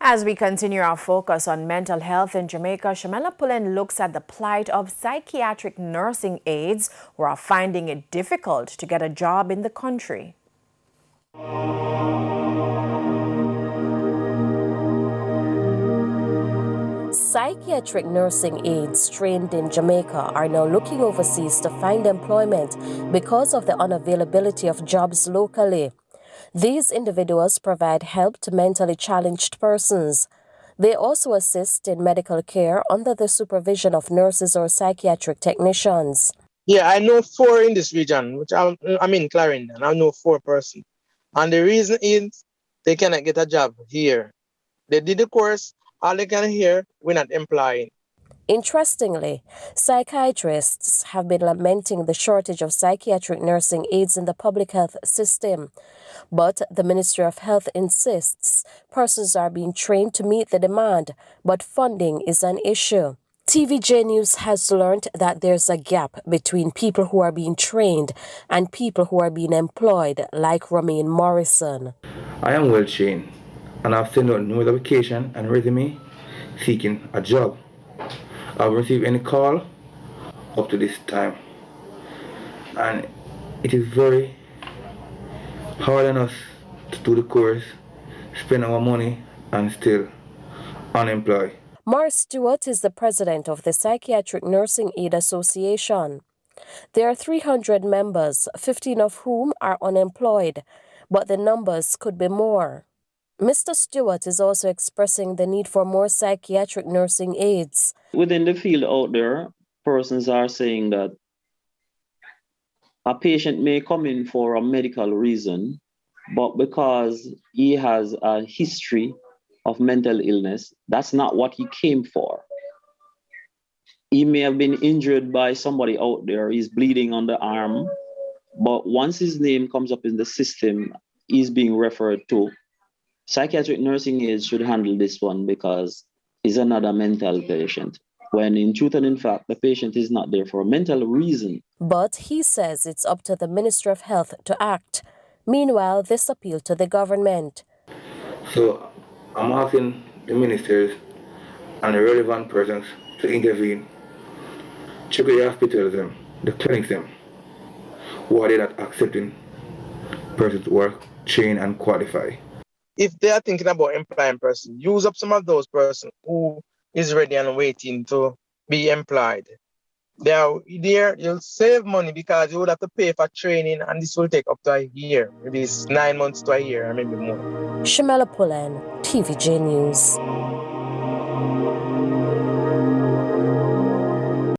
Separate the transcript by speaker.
Speaker 1: As we continue our focus on mental health in Jamaica, Shamela Pullen looks at the plight of psychiatric nursing aides who are finding it difficult to get a job in the country.
Speaker 2: Psychiatric nursing aides trained in Jamaica are now looking overseas to find employment because of the unavailability of jobs locally. These individuals provide help to mentally challenged persons. They also assist in medical care under the supervision of nurses or psychiatric technicians.
Speaker 3: Yeah, I know 4 in this region, which I'm in Clarendon. I know 4 persons. And the reason is they cannot get a job here. They did the course, all they can hear, we're not employing.
Speaker 2: Interestingly, psychiatrists have been lamenting the shortage of psychiatric nursing aides in the public health system. But the Ministry of Health insists persons are being trained to meet the demand, but funding is an issue. TVJ News has learned that there's a gap between people who are being trained and people who are being employed, like Romaine Morrison.
Speaker 4: I am well trained, and I've sent out no application and resume seeking a job. I haven't received any call up to this time, and it is very hard on us to do the course, spend our money, and still unemployed.
Speaker 2: Mar Stewart is the president of the Psychiatric Nursing Aid Association. There are 300 members, 15 of whom are unemployed, but the numbers could be more. Mr. Stewart is also expressing the need for more psychiatric nursing aides.
Speaker 5: Within the field out there, persons are saying that a patient may come in for a medical reason, but because he has a history of mental illness, that's not what he came for. He may have been injured by somebody out there, he's bleeding on the arm, but once his name comes up in the system, he's being referred to. Psychiatric nursing aides should handle this one because he's another mental patient, when in truth and in fact, the patient is not there for a mental reason.
Speaker 2: But he says it's up to the Ministry of Health to act. Meanwhile, this appeal to the government.
Speaker 4: So I'm asking the ministers and the relevant persons to intervene. Check the hospitals, the clinics, who are they not accepting persons who are trained and qualified.
Speaker 3: If they are thinking about employing person, use up some of those persons who is ready and waiting to be employed. They are there, you'll save money because you would have to pay for training, and this will take up to a year. Maybe it's 9 months to a year, or maybe more.
Speaker 2: Shamela Pullen, TVJ News.